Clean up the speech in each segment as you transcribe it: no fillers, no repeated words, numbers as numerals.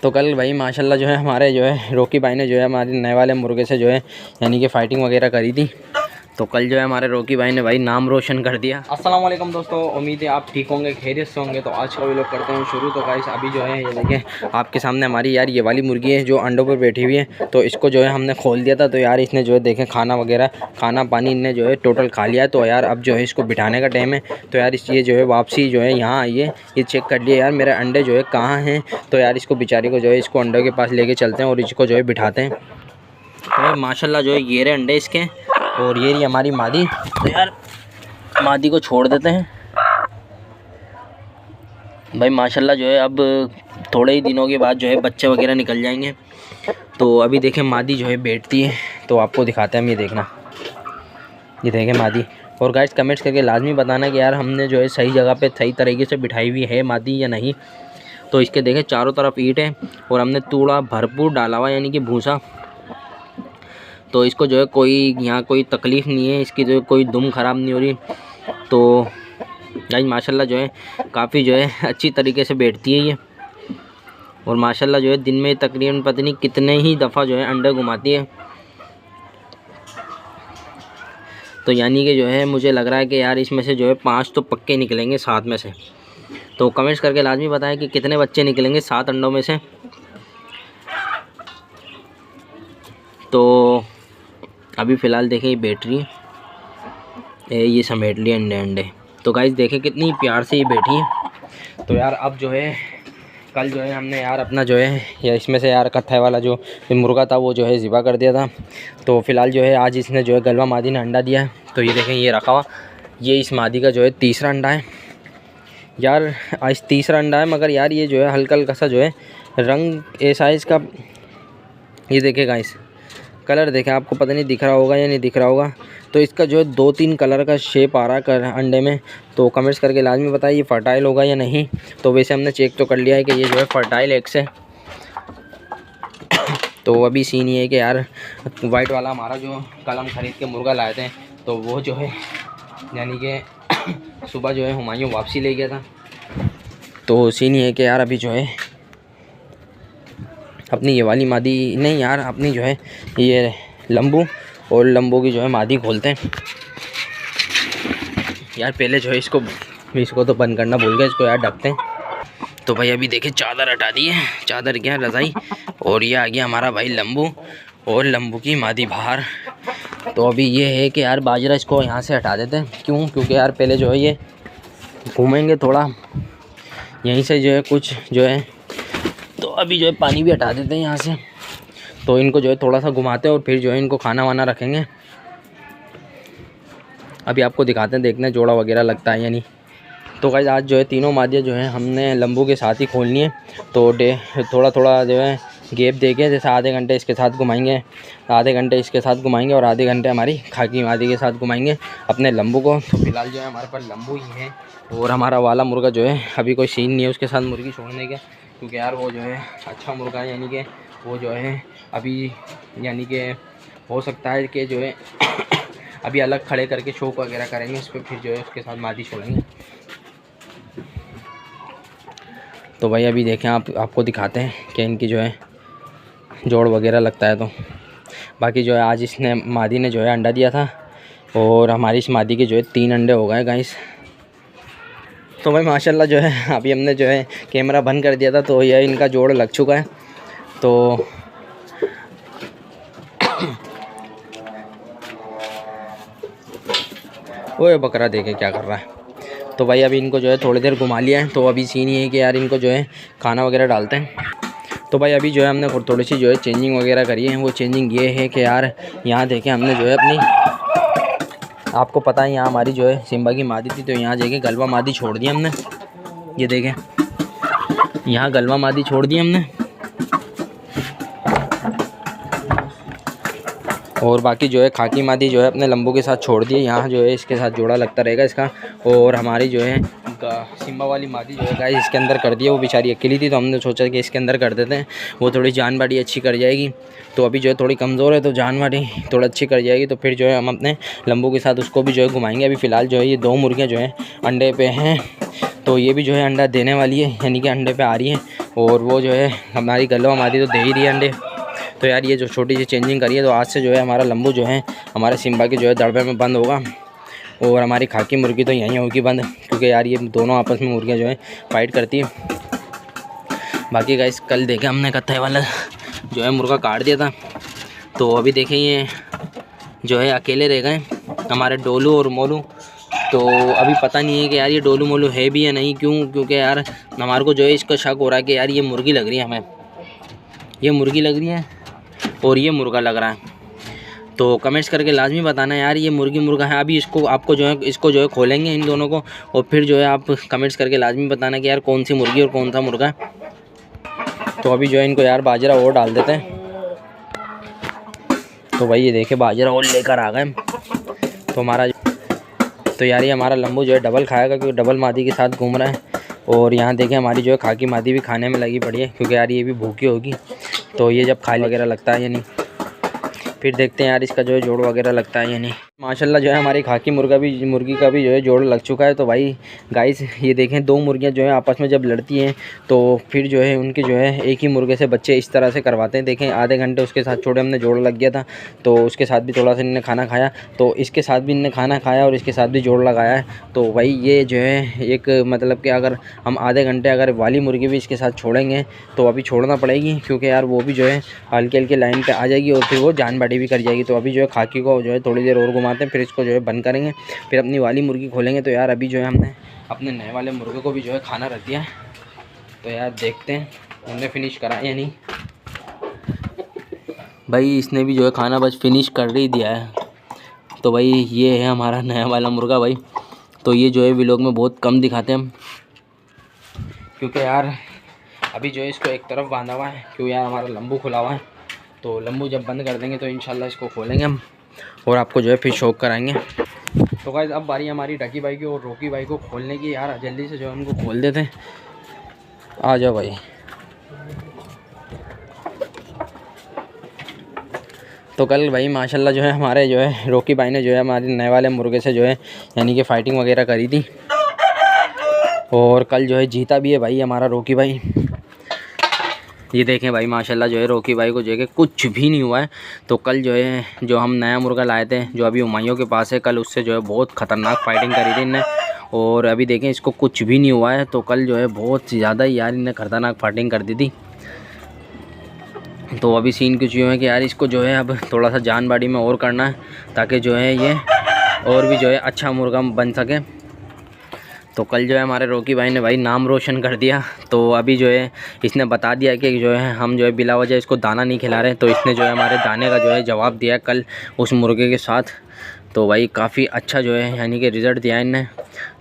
तो कल भाई माशाल्लाह जो है हमारे जो है रॉकी भाई ने जो है हमारे नए वाले मुर्गे से जो है यानी कि फ़ाइटिंग वगैरह करी थी। तो कल जो है हमारे रॉकी भाई ने भाई नाम रोशन कर दिया। अस्सलाम वालेकुम दोस्तों, उम्मीद है आप ठीक होंगे, खैरियत से होंगे। तो आज का व्लॉग करते हैं शुरू। तो गाइस अभी जो है ये देखें आपके सामने हमारी यार ये वाली मुर्गी है जो अंडों पर बैठी हुई है। तो इसको जो है हमने खोल दिया था। तो यार इसने जो है देखें खाना वगैरह खाना पानी इनने जो है टोटल खा लिया है। तो यार अब जो है इसको बिठाने का टाइम है। तो यार ये जो है वापसी जो है यहाँ आई है, ये चेक कर लिया यार मेरे अंडे जो है कहाँ हैं। तो यार इसको बेचारी को जो है इसको अंडों के पास लेके चलते हैं और इसको जो है बिठाते हैं। तो माशाल्लाह जो है ये रहे अंडे इसके और ये रही हमारी मादी। तो यार मादी को छोड़ देते हैं भाई। माशाल्लाह जो है अब थोड़े ही दिनों के बाद जो है बच्चे वगैरह निकल जाएंगे। तो अभी देखें मादी जो है बैठती है तो आपको दिखाते हैं हम, ये देखना, ये देखें मादी। और गाइस कमेंट्स करके लाजमी बताना कि यार हमने जो है सही जगह पे सही तरीके से बिठाई हुई है मादी या नहीं। तो इसके देखें चारों तरफ ईंट है और हमने तूड़ा भरपूर डाला हुआ यानी कि भूसा। तो इसको जो है कोई यहाँ कोई तकलीफ़ नहीं है, इसकी जो है कोई दुम ख़राब नहीं हो रही। तो गाइस माशाल्लाह जो है काफ़ी जो है अच्छी तरीके से बैठती है ये। और माशाल्लाह जो है दिन में तकरीबन पता नहीं कितने ही दफ़ा जो है अंडे घुमाती है। तो यानी कि जो है मुझे लग रहा है कि यार इसमें से जो है 5 तो पक्के निकलेंगे 7 में से। तो कमेंट्स करके लाजमी बताएं कि कितने बच्चे निकलेंगे 7 अंडों में से। तो अभी फ़िलहाल देखें ये बैटरी ये समेट लिए अंडे। तो गाइस देखें कितनी प्यार से ये बैठी है। तो यार अब जो है कल जो है हमने यार अपना जो है या इसमें से यार कत्थे वाला जो मुर्गा था वो जो है ज़िबा कर दिया था। तो फ़िलहाल जो है आज इसने जो है गलवा मादी ने अंडा दिया है। तो ये देखें ये रखा हुआ, ये इस मादी का जो है तीसरा अंडा है यार। आज तीसरा अंडा है मगर यार ये जो है हल्का हल्का सा जो है रंग ऐसा है इसका। ये देखें गाइस कलर देखें, आपको पता नहीं दिख रहा होगा या नहीं दिख रहा होगा। तो इसका जो है 2-3 कलर का शेप आ रहा है अंडे में। तो कमेंट्स करके लाजमी बताइए ये फर्टाइल होगा या नहीं। तो वैसे हमने चेक तो कर लिया है कि ये जो है फर्टाइल एग्स है। तो अभी सीन ये है कि यार वाइट वाला हमारा जो कल हम ख़रीद के मुर्गा लाए थे तो वो जो है यानी कि सुबह जो है हुमायूं वापसी ले गया था। तो सीन ये है कि यार अभी जो है अपनी ये वाली मादी नहीं यार अपनी जो है ये लंबू और लंबू की जो है मादी खोलते हैं यार। पहले जो है इसको तो बंद करना भूल गए, इसको यार ढकते हैं। तो भाई अभी देखिए चादर हटा दी है, चादर क्या रज़ाई, और ये आ गया हमारा भाई लंबू और लंबू की मादी बाहर। तो अभी ये है कि यार बाजरा इसको यहाँ से हटा देते हैं। क्यों? क्योंकि यार पहले जो है ये घूमेंगे थोड़ा यहीं से जो है कुछ जो है। तो अभी जो है पानी भी हटा देते हैं यहाँ से। तो इनको जो है थोड़ा सा घुमाते हैं और फिर जो है इनको खाना वाना रखेंगे। अभी आपको दिखाते हैं, देखते हैं जोड़ा वगैरह लगता है या नहीं। तो गाइस आज जो है तीनों मादियाँ जो है हमने लंबू के साथ ही खोलनी है। तो थोड़ा थोड़ा जो है गैप देके जैसे आधे घंटे इसके साथ घुमाएंगे, आधे घंटे इसके साथ घुमाएंगे और आधे घंटे हमारी खाकी मादी के साथ घुमाएंगे अपने लंबू को। तो फिलहाल जो है हमारे पास लंबू ही है और हमारा वाला मुर्गा जो है अभी कोई सीन नहीं है उसके साथ मुर्गी छोड़ने का। क्योंकि यार वो जो है अच्छा मुर्गा है यानी कि वो जो है अभी यानी कि हो सकता है कि जो है अभी अलग खड़े करके शौक वगैरह करेंगे इस पर, फिर जो है उसके साथ मादी छोड़ेंगे। तो भाई अभी देखें आपको दिखाते हैं कि इनकी जो है जोड़ वगैरह लगता है। तो बाकी जो है आज इसने मादी ने जो है अंडा दिया था और हमारी इस मादी के जो है 3 अंडे हो गए गाइस। तो भाई माशाल्लाह जो है अभी हमने जो है कैमरा बंद कर दिया था तो यह इनका जोड़ लग चुका है। तो वो बकरा देखे क्या कर रहा है। तो भाई अभी इनको जो है थोड़ी देर घुमा लिया है। तो अभी सीन ये है कि यार इनको जो है खाना वगैरह डालते हैं। तो भाई अभी जो है हमने थोड़ी सी जो है चेंजिंग वगैरह करी है। वो चेंजिंग ये है कि यार यहाँ देखें हमने जो है अपनी, आपको पता है यहाँ हमारी जो है सिम्बा की मादी थी। तो यहाँ जाके गलवा मादी छोड़ दी हमने, ये देखें यहाँ गलवा मादी छोड़ दी हमने। और बाकी जो है खाकी मादी जो है अपने लंबू के साथ छोड़ दिए। यहाँ जो है इसके साथ जोड़ा लगता रहेगा इसका। और हमारी जो है सिम्बा वाली मादी जो है गाइस इसके अंदर कर दिया। वो बेचारी अकेली थी तो हमने सोचा कि इसके अंदर कर देते हैं, वो थोड़ी जान बाड़ी अच्छी कर जाएगी। तो अभी जो है थोड़ी कमज़ोर है तो जान बाड़ी थोड़ा अच्छी कर जाएगी। तो फिर जो है हम अपने लंबू के साथ उसको भी जो है घुमाएंगे। अभी फ़िलहाल जो है ये 2 मुर्गियाँ जो हैं अंडे पे हैं। तो ये भी जो है अंडा देने वाली है, यानी कि अंडे पे आ रही है। और वो जो है हमारी गलो हमारी तो दे ही रही है अंडे। तो यार ये जो छोटी सी चेंजिंग करी है, तो आज से जो है हमारा लंबू जो है हमारे सिम्बा के जो है दड़बे में बंद होगा। और हमारी खाकी मुर्गी तो यहीं होगी बंद, क्योंकि यार ये दोनों आपस में मुर्गियाँ जो है फाइट करती हैं। बाकी गाइस कल देखे हमने कत्थे वाला जो है मुर्गा काट दिया था, तो अभी देखें ये जो है अकेले रह गए हमारे डोलू और मोलू। तो अभी पता नहीं है कि यार ये डोलू मोलू है भी या नहीं, क्योंकि यार हमारे को जो है इसका शक हो रहा है कि यार ये मुर्गी लग रही है, हमें ये मुर्गी लग रही है और ये मुर्गा लग रहा है। तो कमेंट्स करके लाजमी बताना यार ये मुर्गी मुर्गा है। अभी आपको जो है इसको जो है खोलेंगे इन दोनों को, और फिर जो है आप कमेंट्स करके लाजमी बताना कि यार कौन सी मुर्गी और कौन सा मुर्गा है। तो अभी जो है इनको यार बाजरा और डाल देते हैं। तो भाई ये देखे बाजरा और लेकर आ गए तो हमारा, तो यार ये हमारा लंबू जो है डबल खाएगा, क्योंकि डबल मादी के साथ घूम रहा है। और यहाँ देखें हमारी जो है खाकी मादी भी खाने में लगी पड़ी है, क्योंकि यार ये भी भूखी होगी। तो ये जब खाली वगैरह लगता है या नहीं, फिर देखते हैं यार इसका जो है जोड़ वगैरह लगता है या नहीं। माशाल्लाह जो है हमारी खाकी मुर्गी का भी जो है जोड़ लग चुका है। तो भाई गाइस ये देखें दो मुर्गियां जो है आपस में जब लड़ती हैं तो फिर जो है उनके जो है एक ही मुर्गे से बच्चे इस तरह से करवाते हैं। देखें आधे घंटे उसके साथ छोड़े हमने, जोड़ लग गया था, तो उसके साथ भी थोड़ा सा इन्होंने खाना खाया, तो इसके साथ भी इन्होंने खाना खाया और इसके साथ भी जोड़ लगाया है। तो भाई ये जो है एक मतलब कि अगर हम आधे घंटे अगर वाली मुर्गी भी इसके साथ छोड़ेंगे तो अभी छोड़ना पड़ेगी, क्योंकि यार वो भी जो है हल्के हल्के लाइन पर आ जाएगी और फिर वो जान बाड़ी भी कर जाएगी। तो अभी जो है खाकी को जो है थोड़ी देर और घुमाते हैं, फिर इसको जो है बंद करेंगे, फिर अपनी वाली मुर्गी खोलेंगे। तो यार अभी जो है हमने अपने नए वाले मुर्गे को भी जो है खाना रख दिया है। तो यार देखते हैं हमने फिनिश करा या नहीं। भाई इसने भी जो है खाना बस फिनिश कर ही दिया है। तो भाई ये है हमारा नया वाला मुर्गा भाई। तो ये जो है व्लॉग में बहुत कम दिखाते हैं हम, क्योंकि यार अभी जो है इसको एक तरफ बांधा हुआ है, क्योंकि यार हमारा लंबू खुला हुआ है। तो लंबू जब बंद कर देंगे तो इंशाल्लाह इसको खोलेंगे हम और आपको जो है फिर शौक कराएंगे। तो गाइस अब बारी हमारी डकी भाई की और रोकी भाई को खोलने की। यार जल्दी से जो है उनको खोल देते हैं। आ जाओ भाई। तो कल भाई माशाल्लाह जो है हमारे जो है रोकी भाई ने जो है हमारे नए वाले मुर्गे से जो है यानी कि फ़ाइटिंग वगैरह करी थी, और कल जो है जीता भी है भाई हमारा रोकी भाई। ये देखें भाई माशाल्लाह जो है रोकी भाई को जो है कुछ भी नहीं हुआ है। तो कल जो है जो हम नया मुर्गा लाए थे जो अभी हुमायूं के पास है, कल उससे जो है बहुत ख़तरनाक फाइटिंग करी थी इनने, और अभी देखें इसको कुछ भी नहीं हुआ है। तो कल जो है बहुत ज़्यादा यार इनने ख़तरनाक फाइटिंग कर दी थी। तो अभी सीन कुछ यूँ है कि यार इसको जो है अब थोड़ा सा जान बाड़ी में और करना है, ताकि जो है ये और भी जो है अच्छा मुर्गा बन सके। तो कल जो है हमारे रोकी भाई ने भाई नाम रोशन कर दिया। तो अभी जो है इसने बता दिया कि जो है हम जो है बिला वजह इसको दाना नहीं खिला रहे, तो इसने जो है हमारे दाने का जो है जवाब दिया कल उस मुर्गे के साथ। तो भाई काफ़ी अच्छा जो है यानी कि रिज़ल्ट दिया इनने।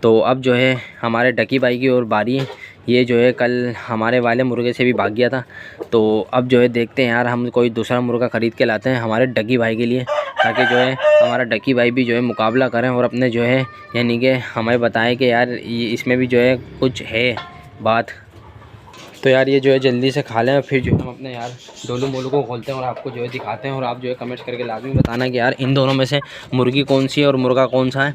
तो अब जो है हमारे डकी भाई की और बारी है। ये जो है कल हमारे वाले मुर्गे से भी भाग गया था। तो अब जो है देखते हैं यार हम कोई दूसरा मुर्गा ख़रीद के लाते हैं हमारे डकी भाई के लिए, ताकि जो है हमारा डकी भाई भी जो है मुकाबला करें और अपने जो है यानी कि हमें बताएं कि यार इसमें भी जो है कुछ है बात। तो यार ये जो है जल्दी से खा लें, फिर जो है हम अपने यार डोलू मोलू को खोलते हैं और आपको जो है दिखाते हैं। और आप जो है कमेंट्स करके लाजमी बताना कि यार इन दोनों में से मुर्गी कौन सी है और मुर्गा कौन सा है।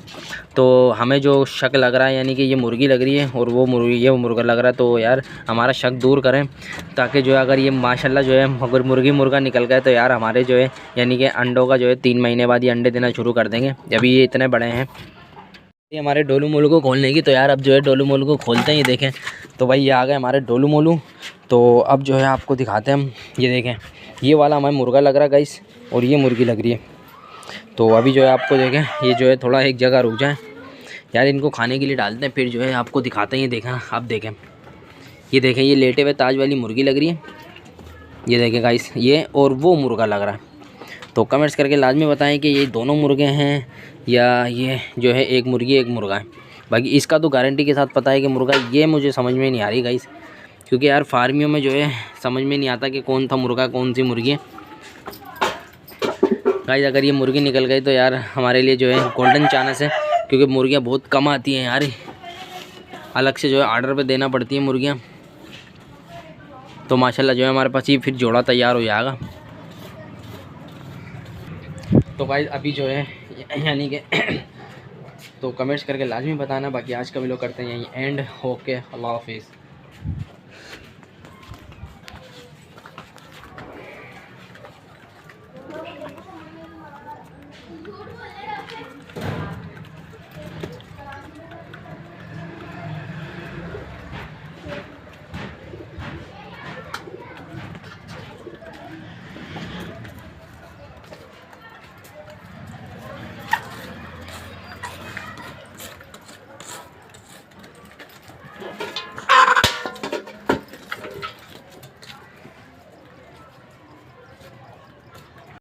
तो हमें जो शक लग रहा है यानी कि ये मुर्गी लग रही है और वो मुर्गा लग रहा है, तो यार हमारा शक दूर करें, ताकि जो है अगर ये माशाल्लाह जो है अगर मुर्गी मुर्गा निकल गए तो यार हमारे जो है यानी कि अंडों का जो है 3 महीने बाद ये अंडे देना शुरू कर देंगे। अभी ये इतने बड़े हैं ये हमारे डोलू मोलू को खोलने की। तो यार अब जो है डोलू मोलू को खोलते हैं। ये देखें तो भाई ये आ गए हमारे डोलू मोलू। तो अब जो है आपको दिखाते हैं हम। ये देखें ये वाला हमें मुर्गा लग रहा है गाइस, और ये मुर्गी लग रही है। तो अभी जो है आपको देखें ये जो है थोड़ा एक जगह रुक जाए यार, इनको खाने के लिए डालते हैं, फिर जो है आपको दिखाते हैं। ये देखें आप देखें, ये देखें ये लेटे हुए ताज वाली मुर्गी लग रही है। ये देखें गाइस ये और वो मुर्गा लग रहा है। तो कमेंट्स करके लाजमी बताएं कि ये दोनों मुर्गे हैं या ये जो है एक मुर्गी एक मुर्गा है। बाकी इसका तो गारंटी के साथ पता है कि मुर्गा, ये मुझे समझ में नहीं आ रही गाइस, क्योंकि यार फार्मियों में जो है समझ में नहीं आता कि कौन था मुर्गा कौन सी मुर्गी है। गाइस अगर ये मुर्गी निकल गई तो यार हमारे लिए जो है गोल्डन चांस है, क्योंकि मुर्गियाँ बहुत कम आती हैं यार, अलग से जो है ऑर्डर पे देना पड़ती है मुर्गियाँ। तो माशाल्लाह जो है हमारे पास ये फिर जोड़ा तैयार हो जाएगा। तो गाइस अभी जो है यानी कि तो कमेंट्स करके लाजमी बताना। बाकी आज का वीडियो करते हैं यहीं एंड। ओके, अल्लाह हाफिज़।